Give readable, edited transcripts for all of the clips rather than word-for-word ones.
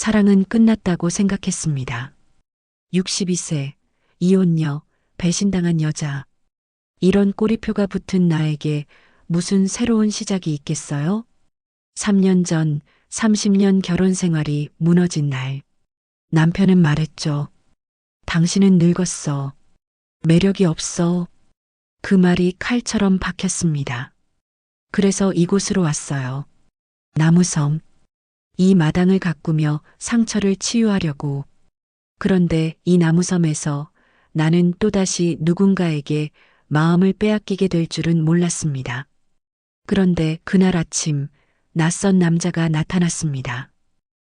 사랑은 끝났다고 생각했습니다. 62세, 이혼녀, 배신당한 여자. 이런 꼬리표가 붙은 나에게 무슨 새로운 시작이 있겠어요? 3년 전 30년 결혼 생활이 무너진 날. 남편은 말했죠. 당신은 늙었어. 매력이 없어. 그 말이 칼처럼 박혔습니다. 그래서 이곳으로 왔어요. 나무섬. 이 마당을 가꾸며 상처를 치유하려고. 그런데 이 나무섬에서 나는 또다시 누군가에게 마음을 빼앗기게 될 줄은 몰랐습니다. 그런데 그날 아침 낯선 남자가 나타났습니다.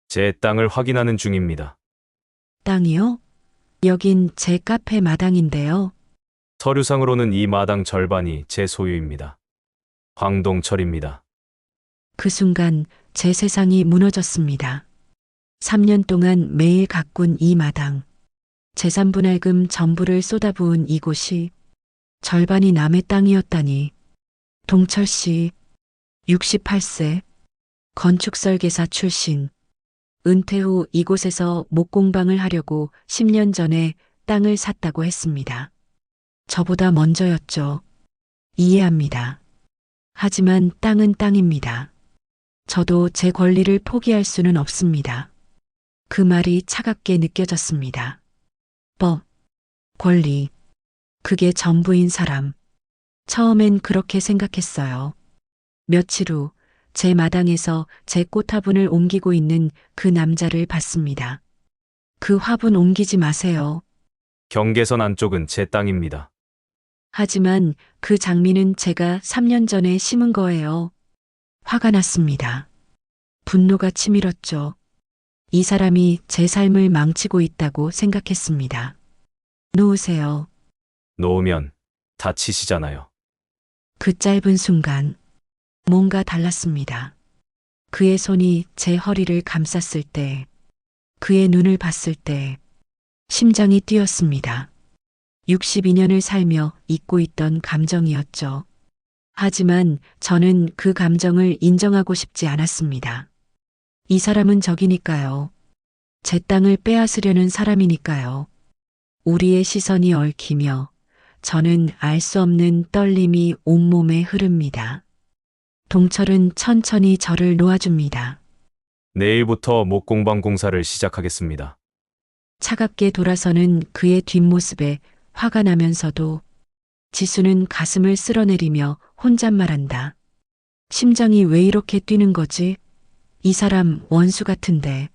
제 땅을 확인하는 중입니다. 땅이요? 여긴 제 카페 마당인데요. 서류상으로는 이 마당 절반이 제 소유입니다. 황동철입니다. 그 순간 제 세상이 무너졌습니다. 3년 동안 매일 가꾼 이 마당. 재산분할금 전부를 쏟아부은 이곳이 절반이 남의 땅이었다니. 동철 씨, 68세, 건축설계사 출신. 은퇴 후 이곳에서 목공방을 하려고 10년 전에 땅을 샀다고 했습니다. 저보다 먼저였죠. 이해합니다. 하지만 땅은 땅입니다. 저도 제 권리를 포기할 수는 없습니다. 그 말이 차갑게 느껴졌습니다. 법, 권리, 그게 전부인 사람. 처음엔 그렇게 생각했어요. 며칠 후 제 마당에서 제 꽃화분을 옮기고 있는 그 남자를 봤습니다. 그 화분 옮기지 마세요. 경계선 안쪽은 제 땅입니다. 하지만 그 장미는 제가 3년 전에 심은 거예요. 화가 났습니다. 분노가 치밀었죠. 이 사람이 제 삶을 망치고 있다고 생각했습니다. 놓으세요. 놓으면 다치시잖아요. 그 짧은 순간 뭔가 달랐습니다. 그의 손이 제 허리를 감쌌을 때, 그의 눈을 봤을 때 심장이 뛰었습니다. 62년을 살며 잊고 있던 감정이었죠. 하지만 저는 그 감정을 인정하고 싶지 않았습니다. 이 사람은 적이니까요. 제 땅을 빼앗으려는 사람이니까요. 우리의 시선이 얽히며 저는 알 수 없는 떨림이 온몸에 흐릅니다. 동철은 천천히 저를 놓아줍니다. 내일부터 목공방 공사를 시작하겠습니다. 차갑게 돌아서는 그의 뒷모습에 화가 나면서도 지수는 가슴을 쓸어내리며 혼잣말한다. 심장이 왜 이렇게 뛰는 거지? 이 사람 원수 같은데.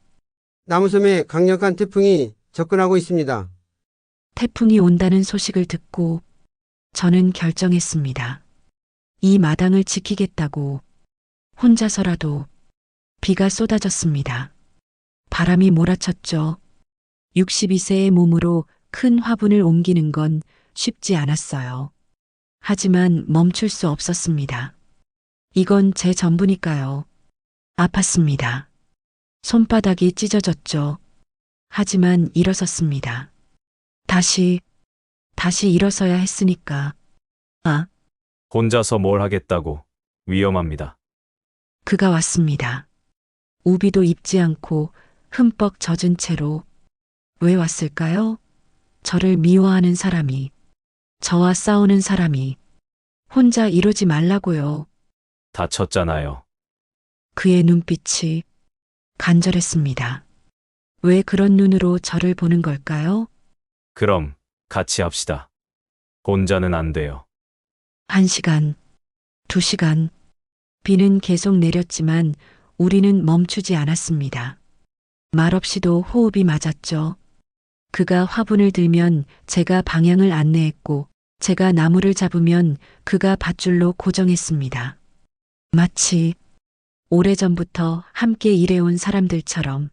나무섬에 강력한 태풍이 접근하고 있습니다. 태풍이 온다는 소식을 듣고 저는 결정했습니다. 이 마당을 지키겠다고. 혼자서라도. 비가 쏟아졌습니다. 바람이 몰아쳤죠. 62세의 몸으로 큰 화분을 옮기는 건 쉽지 않았어요. 하지만 멈출 수 없었습니다. 이건 제 전부니까요. 아팠습니다. 손바닥이 찢어졌죠. 하지만 일어섰습니다. 다시 일어서야 했으니까. 혼자서 뭘 하겠다고. 위험합니다. 그가 왔습니다. 우비도 입지 않고 흠뻑 젖은 채로. 왜 왔을까요? 저를 미워하는 사람이, 저와 싸우는 사람이, 혼자 이러지 말라고요. 다쳤잖아요. 그의 눈빛이 간절했습니다. 왜 그런 눈으로 저를 보는 걸까요? 그럼 같이 합시다. 혼자는 안 돼요. 1시간, 2시간, 비는 계속 내렸지만 우리는 멈추지 않았습니다. 말없이도 호흡이 맞았죠. 그가 화분을 들면 제가 방향을 안내했고, 제가 나무를 잡으면 그가 밧줄로 고정했습니다. 마치 오래전부터 함께 일해온 사람들처럼.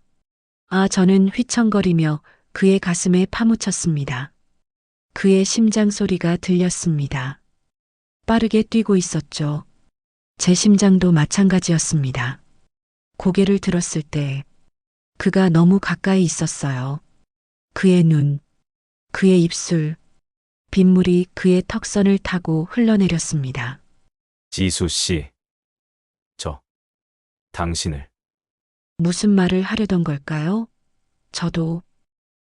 저는 휘청거리며 그의 가슴에 파묻혔습니다. 그의 심장 소리가 들렸습니다. 빠르게 뛰고 있었죠. 제 심장도 마찬가지였습니다. 고개를 들었을 때 그가 너무 가까이 있었어요. 그의 눈, 그의 입술, 빗물이 그의 턱선을 타고 흘러내렸습니다. 지수 씨. 당신을 무슨 말을 하려던 걸까요? 저도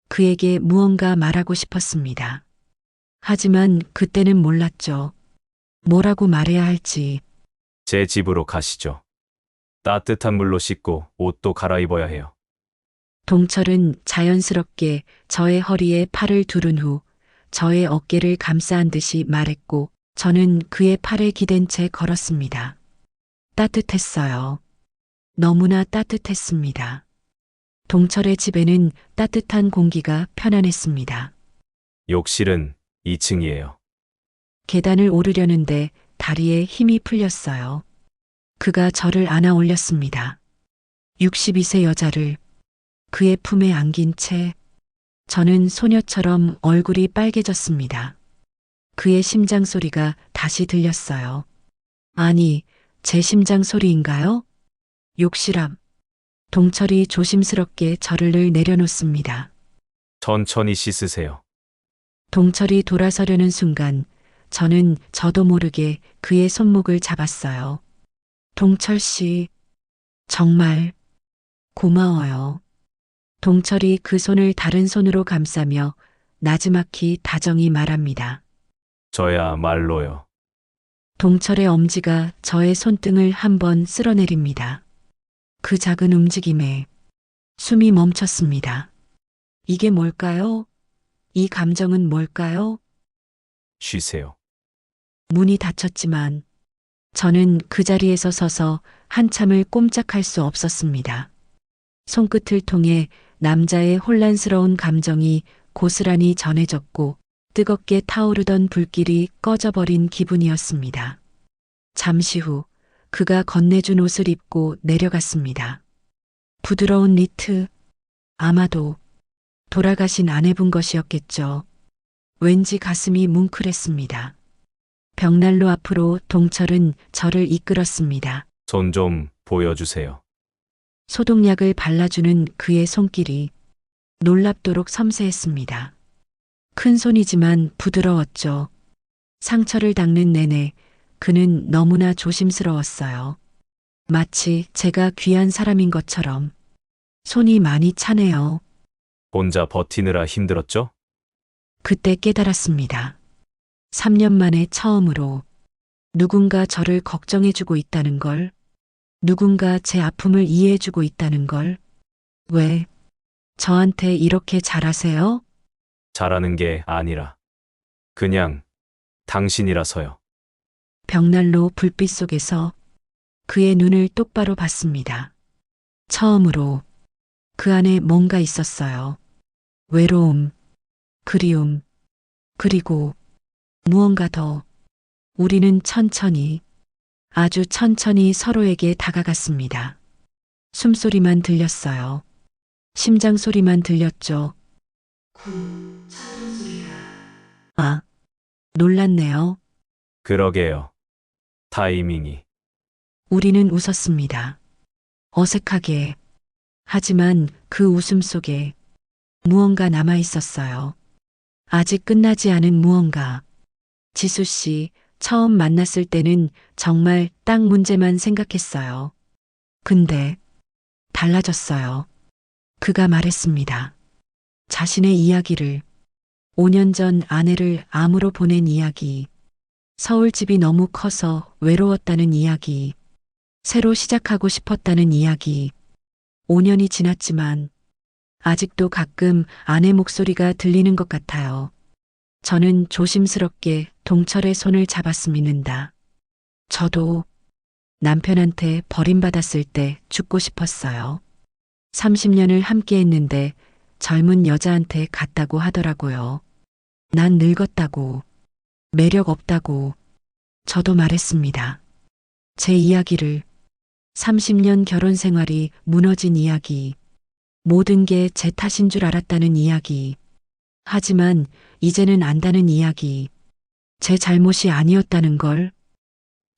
그에게 무언가 말하고 싶었습니다. 하지만 그때는 몰랐죠. 뭐라고 말해야 할지. 제 집으로 가시죠. 따뜻한 물로 씻고 옷도 갈아입어야 해요. 동철은 자연스럽게 저의 허리에 팔을 두른 후 저의 어깨를 감싸 안듯이 말했고 저는 그의 팔에 기댄 채 걸었습니다. 따뜻했어요. 너무나 따뜻했습니다. 동철의 집에는 따뜻한 공기가 편안했습니다. 욕실은 2층이에요. 계단을 오르려는데 다리에 힘이 풀렸어요. 그가 저를 안아 올렸습니다. 62세 여자를 그의 품에 안긴 채 저는 소녀처럼 얼굴이 빨개졌습니다. 그의 심장 소리가 다시 들렸어요. 아니, 제 심장 소리인가요? 욕실 앞. 동철이 조심스럽게 저를 내려놓습니다. 천천히 씻으세요. 동철이 돌아서려는 순간 저는 저도 모르게 그의 손목을 잡았어요. 동철 씨, 정말 고마워요. 동철이 그 손을 다른 손으로 감싸며 나지막히 다정히 말합니다. 저야말로요. 동철의 엄지가 저의 손등을 한번 쓸어내립니다. 그 작은 움직임에 숨이 멈췄습니다. 이게 뭘까요? 이 감정은 뭘까요? 쉬세요. 문이 닫혔지만 저는 그 자리에서 서서 한참을 꼼짝할 수 없었습니다. 손끝을 통해 남자의 혼란스러운 감정이 고스란히 전해졌고 뜨겁게 타오르던 불길이 꺼져버린 기분이었습니다. 잠시 후 그가 건네준 옷을 입고 내려갔습니다. 부드러운 니트, 아마도 돌아가신 아내분 것이었겠죠. 왠지 가슴이 뭉클했습니다. 벽난로 앞으로 동철은 저를 이끌었습니다. 손 좀 보여주세요. 소독약을 발라주는 그의 손길이 놀랍도록 섬세했습니다. 큰 손이지만 부드러웠죠. 상처를 닦는 내내 그는 너무나 조심스러웠어요. 마치 제가 귀한 사람인 것처럼. 손이 많이 차네요. 혼자 버티느라 힘들었죠? 그때 깨달았습니다. 3년 만에 처음으로 누군가 저를 걱정해주고 있다는 걸, 누군가 제 아픔을 이해해주고 있다는 걸. 왜 저한테 이렇게 잘하세요? 잘하는 게 아니라 그냥 당신이라서요. 벽난로 불빛 속에서 그의 눈을 똑바로 봤습니다. 처음으로 그 안에 뭔가 있었어요. 외로움, 그리움, 그리고 무언가 더. 우리는 천천히, 아주 천천히 서로에게 다가갔습니다. 숨소리만 들렸어요. 심장 소리만 들렸죠. 아, 놀랐네요. 그러게요. 타이밍이. 우리는 웃었습니다. 어색하게. 하지만 그 웃음 속에 무언가 남아 있었어요. 아직 끝나지 않은 무언가. 지수 씨, 처음 만났을 때는 정말 딱 문제만 생각했어요. 근데 달라졌어요. 그가 말했습니다. 자신의 이야기를, 5년 전 아내를 암으로 보낸 이야기, 서울집이 너무 커서 외로웠다는 이야기, 새로 시작하고 싶었다는 이야기. 5년이 지났지만 아직도 가끔 아내 목소리가 들리는 것 같아요. 저는 조심스럽게 동철의 손을 잡았습니다. 저도 남편한테 버림받았을 때 죽고 싶었어요. 30년을 함께 했는데 젊은 여자한테 갔다고 하더라고요. 난 늙었다고, 매력 없다고. 저도 말했습니다. 제 이야기를, 30년 결혼 생활이 무너진 이야기, 모든 게 제 탓인 줄 알았다는 이야기. 하지만 이제는 안다는 이야기. 제 잘못이 아니었다는 걸.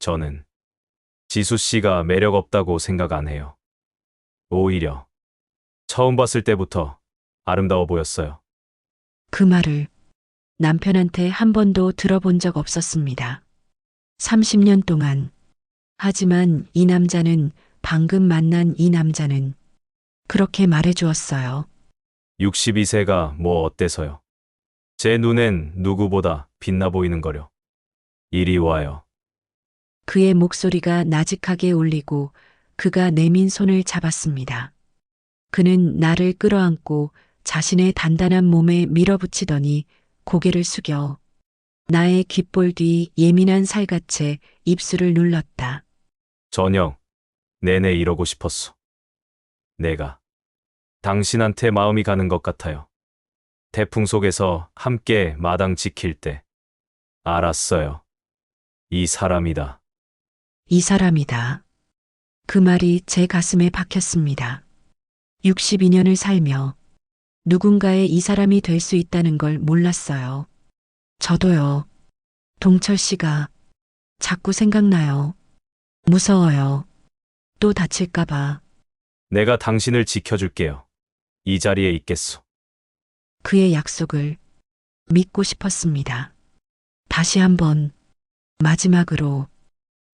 저는 지수 씨가 매력 없다고 생각 안 해요. 오히려 처음 봤을 때부터 아름다워 보였어요. 그 말을 남편한테 한 번도 들어본 적 없었습니다. 30년 동안. 하지만 이 남자는, 방금 만난 이 남자는 그렇게 말해 주었어요. 62세가 뭐 어때서요? 제 눈엔 누구보다 빛나 보이는 거려. 이리 와요. 그의 목소리가 나직하게 울리고 그가 내민 손을 잡았습니다. 그는 나를 끌어안고 자신의 단단한 몸에 밀어붙이더니 고개를 숙여 나의 귓볼 뒤 예민한 살갗에 입술을 눌렀다. 저녁 내내 이러고 싶었어. 내가 당신한테 마음이 가는 것 같아요. 태풍 속에서 함께 마당 지킬 때 알았어요. 이 사람이다. 이 사람이다. 그 말이 제 가슴에 박혔습니다. 62년을 살며 누군가의 이 사람이 될 수 있다는 걸 몰랐어요. 저도요. 동철 씨가 자꾸 생각나요. 무서워요. 또 다칠까봐. 내가 당신을 지켜줄게요. 이 자리에 있겠소. 그의 약속을 믿고 싶었습니다. 다시 한번 마지막으로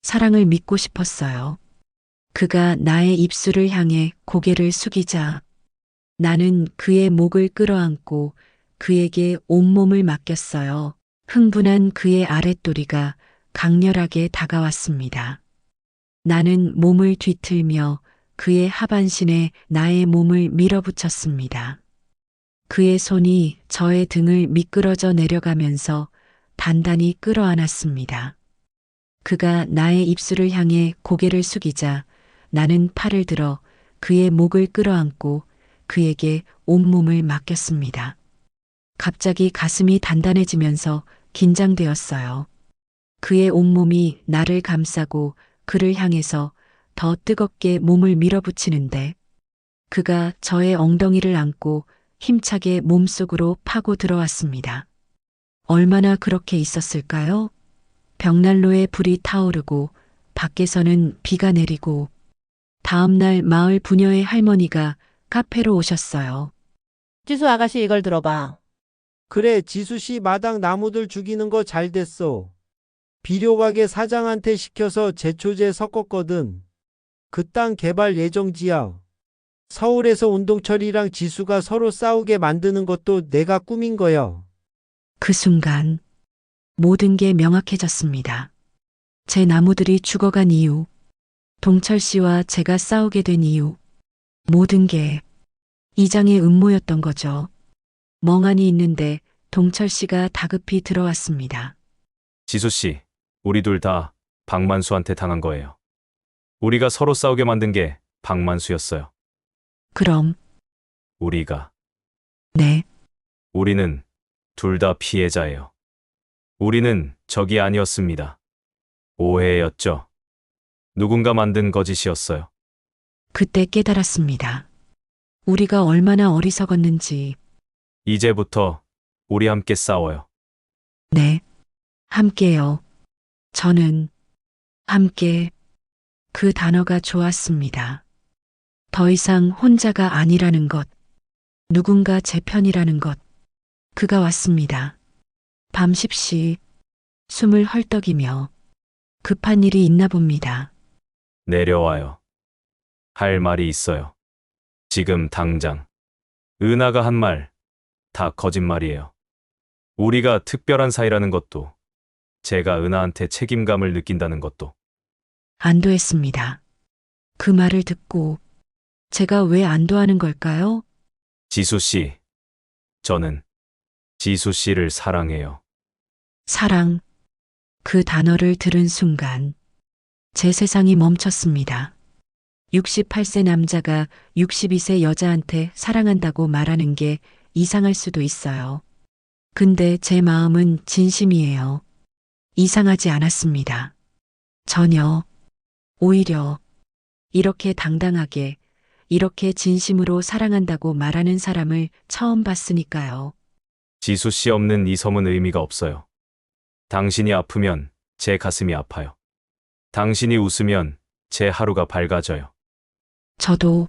사랑을 믿고 싶었어요. 그가 나의 입술을 향해 고개를 숙이자 나는 그의 목을 끌어안고 그에게 온몸을 맡겼어요. 흥분한 그의 아랫도리가 강렬하게 다가왔습니다. 나는 몸을 뒤틀며 그의 하반신에 나의 몸을 밀어붙였습니다. 그의 손이 저의 등을 미끄러져 내려가면서 단단히 끌어안았습니다. 그가 나의 입술을 향해 고개를 숙이자 나는 팔을 들어 그의 목을 끌어안고 그에게 온몸을 맡겼습니다. 갑자기 가슴이 단단해지면서 긴장되었어요. 그의 온몸이 나를 감싸고 그를 향해서 더 뜨겁게 몸을 밀어붙이는데 그가 저의 엉덩이를 안고 힘차게 몸속으로 파고 들어왔습니다. 얼마나 그렇게 있었을까요? 벽난로에 불이 타오르고 밖에서는 비가 내리고 다음 날 마을 부녀의 할머니가 카페로 오셨어요. 지수 아가씨 이걸 들어봐. 그래, 지수씨 마당 나무들 죽이는 거 잘 됐어. 비료가게 사장한테 시켜서 제초제 섞었거든. 그 땅 개발 예정지야. 서울에서 운동철이랑 지수가 서로 싸우게 만드는 것도 내가 꾸민 거야. 그 순간 모든 게 명확해졌습니다. 제 나무들이 죽어간 이유, 동철 씨와 제가 싸우게 된 이유, 모든 게 이장의 음모였던 거죠. 멍하니 있는데 동철 씨가 다급히 들어왔습니다. 지수 씨, 우리 둘 다 박만수한테 당한 거예요. 우리가 서로 싸우게 만든 게 박만수였어요. 그럼, 네, 우리는 둘 다 피해자예요. 우리는 적이 아니었습니다. 오해였죠. 누군가 만든 거짓이었어요. 그때 깨달았습니다. 우리가 얼마나 어리석었는지, 이제부터 우리 함께 싸워요. 네, 함께요. 저는 함께 그 단어가 좋았습니다. 더 이상 혼자가 아니라는 것, 누군가 제 편이라는 것, 그가 왔습니다. 밤 10시, 숨을 헐떡이며 급한 일이 있나 봅니다. 내려와요. 할 말이 있어요. 지금 당장. 은하가 한 말, 다 거짓말이에요. 우리가 특별한 사이라는 것도, 제가 은하한테 책임감을 느낀다는 것도. 안도했습니다. 그 말을 듣고 제가 왜 안도하는 걸까요? 지수 씨, 저는 지수 씨를 사랑해요. 사랑. 그 단어를 들은 순간 제 세상이 멈췄습니다. 68세 남자가 62세 여자한테 사랑한다고 말하는 게 이상할 수도 있어요. 근데 제 마음은 진심이에요. 이상하지 않았습니다. 전혀. 오히려 이렇게 당당하게, 이렇게 진심으로 사랑한다고 말하는 사람을 처음 봤으니까요. 지수 씨 없는 이 섬은 의미가 없어요. 당신이 아프면 제 가슴이 아파요. 당신이 웃으면 제 하루가 밝아져요. 저도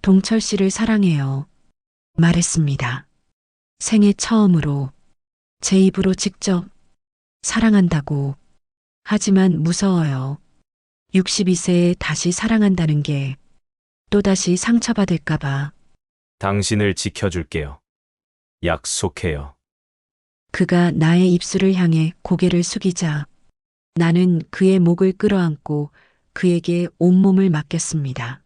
동철 씨를 사랑해요. 말했습니다. 생애 처음으로 제 입으로 직접 사랑한다고. 하지만 무서워요. 62세에 다시 사랑한다는 게 또다시 상처받을까봐. 당신을 지켜줄게요. 약속해요. 그가 나의 입술을 향해 고개를 숙이자 나는 그의 목을 끌어안고 그에게 온몸을 맡겼습니다.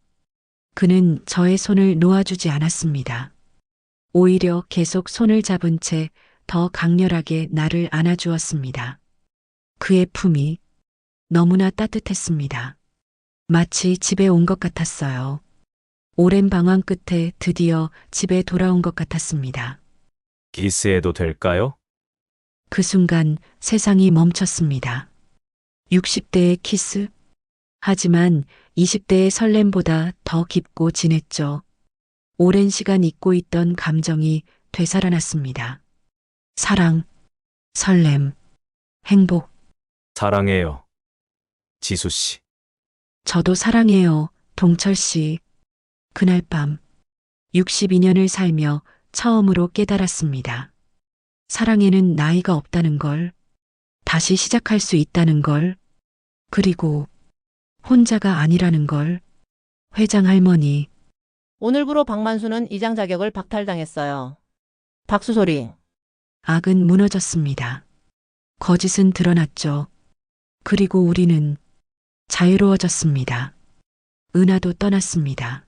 그는 저의 손을 놓아주지 않았습니다. 오히려 계속 손을 잡은 채 더 강렬하게 나를 안아주었습니다. 그의 품이 너무나 따뜻했습니다. 마치 집에 온 것 같았어요. 오랜 방황 끝에 드디어 집에 돌아온 것 같았습니다. 키스해도 될까요? 그 순간 세상이 멈췄습니다. 60대의 키스? 하지만 20대의 설렘보다 더 깊고 진했죠. 오랜 시간 잊고 있던 감정이 되살아났습니다. 사랑, 설렘, 행복. 사랑해요. 지수 씨. 저도 사랑해요, 동철 씨. 그날 밤 62년을 살며 처음으로 깨달았습니다. 사랑에는 나이가 없다는 걸, 다시 시작할 수 있다는 걸, 그리고 혼자가 아니라는 걸. 회장 할머니, 오늘부로 박만수는 이장 자격을 박탈당했어요. 박수 소리. 악은 무너졌습니다. 거짓은 드러났죠. 그리고 우리는 자유로워졌습니다. 은하도 떠났습니다.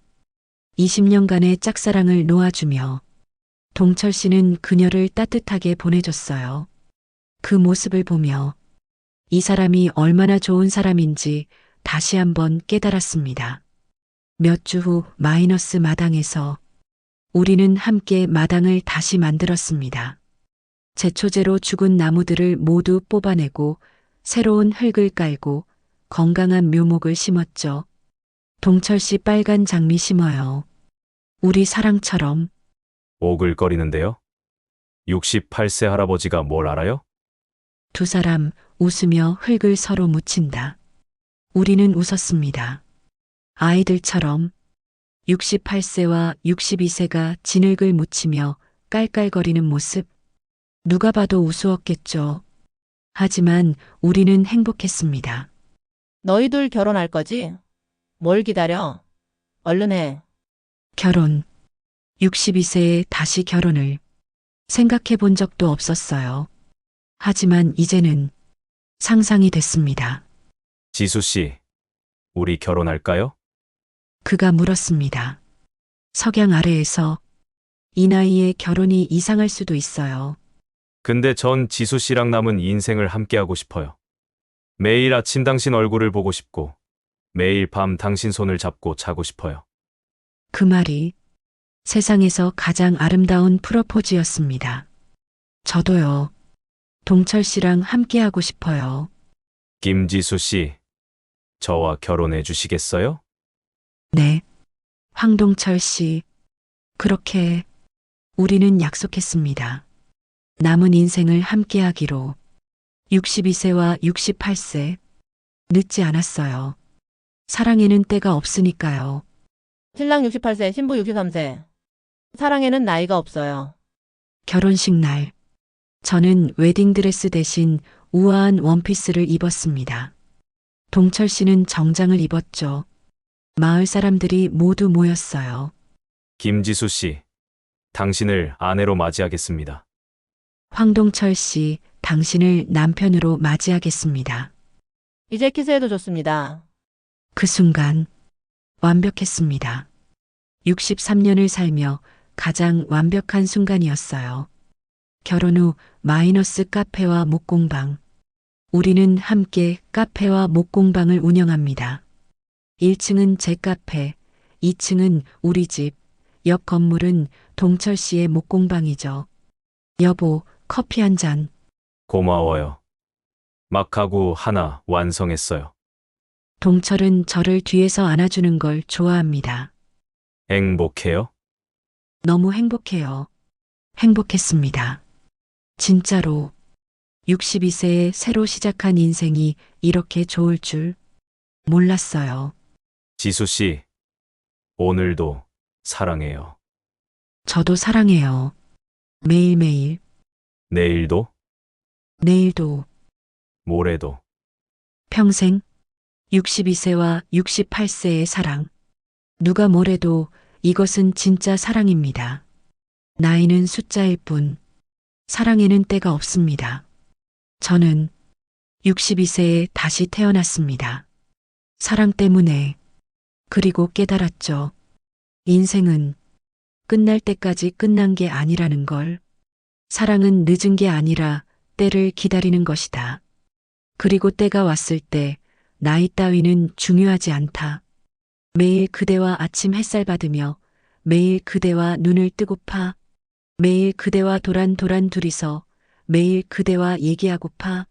20년간의 짝사랑을 놓아주며 동철 씨는 그녀를 따뜻하게 보내줬어요. 그 모습을 보며 이 사람이 얼마나 좋은 사람인지 다시 한번 깨달았습니다. 몇 주 후 마이너스 마당에서 우리는 함께 마당을 다시 만들었습니다. 제초제로 죽은 나무들을 모두 뽑아내고 새로운 흙을 깔고 건강한 묘목을 심었죠. 동철 씨 빨간 장미 심어요. 우리 사랑처럼. 오글거리는데요? 68세 할아버지가 뭘 알아요? 두 사람 웃으며 흙을 서로 묻힌다. 우리는 웃었습니다. 아이들처럼 68세와 62세가 진흙을 묻히며 깔깔거리는 모습. 누가 봐도 우스웠겠죠. 하지만 우리는 행복했습니다. 너희들 결혼할 거지? 뭘 기다려? 얼른 해. 결혼. 62세에 다시 결혼을 생각해 본 적도 없었어요. 하지만 이제는 상상이 됐습니다. 지수 씨, 우리 결혼할까요? 그가 물었습니다. 석양 아래에서 이 나이에 결혼이 이상할 수도 있어요. 근데 전 지수 씨랑 남은 인생을 함께하고 싶어요. 매일 아침 당신 얼굴을 보고 싶고, 매일 밤 당신 손을 잡고 자고 싶어요. 그 말이 세상에서 가장 아름다운 프로포즈였습니다. 저도요. 동철 씨랑 함께하고 싶어요. 김지수 씨, 저와 결혼해 주시겠어요? 네. 황동철 씨. 그렇게 우리는 약속했습니다. 남은 인생을 함께하기로. 62세와 68세. 늦지 않았어요. 사랑에는 때가 없으니까요. 신랑 68세, 신부 63세. 사랑에는 나이가 없어요. 결혼식 날. 저는 웨딩드레스 대신 우아한 원피스를 입었습니다. 동철 씨는 정장을 입었죠. 마을 사람들이 모두 모였어요. 김지수 씨, 당신을 아내로 맞이하겠습니다. 황동철 씨, 당신을 남편으로 맞이하겠습니다. 이제 키스해도 좋습니다. 그 순간 완벽했습니다. 63년을 살며 가장 완벽한 순간이었어요. 결혼 후 마이너스 카페와 목공방. 우리는 함께 카페와 목공방을 운영합니다. 1층은 제 카페, 2층은 우리 집, 옆 건물은 동철 씨의 목공방이죠. 여보, 커피 한 잔. 고마워요. 막하고 하나 완성했어요. 동철은 저를 뒤에서 안아주는 걸 좋아합니다. 행복해요? 너무 행복해요. 행복했습니다. 진짜로 62세에 새로 시작한 인생이 이렇게 좋을 줄 몰랐어요. 지수 씨, 오늘도 사랑해요. 저도 사랑해요. 매일매일, 내일도, 내일도, 모레도. 평생 62세와 68세의 사랑. 누가 뭐래도 이것은 진짜 사랑입니다. 나이는 숫자일 뿐, 사랑에는 때가 없습니다. 저는 62세에 다시 태어났습니다. 사랑 때문에. 그리고 깨달았죠. 인생은 끝날 때까지 끝난 게 아니라는 걸. 사랑은 늦은 게 아니라 때를 기다리는 것이다. 그리고 때가 왔을 때 나이 따위는 중요하지 않다. 매일 그대와 아침 햇살 받으며 매일 그대와 눈을 뜨고파 매일 그대와 도란도란 둘이서 매일 그대와 얘기하고파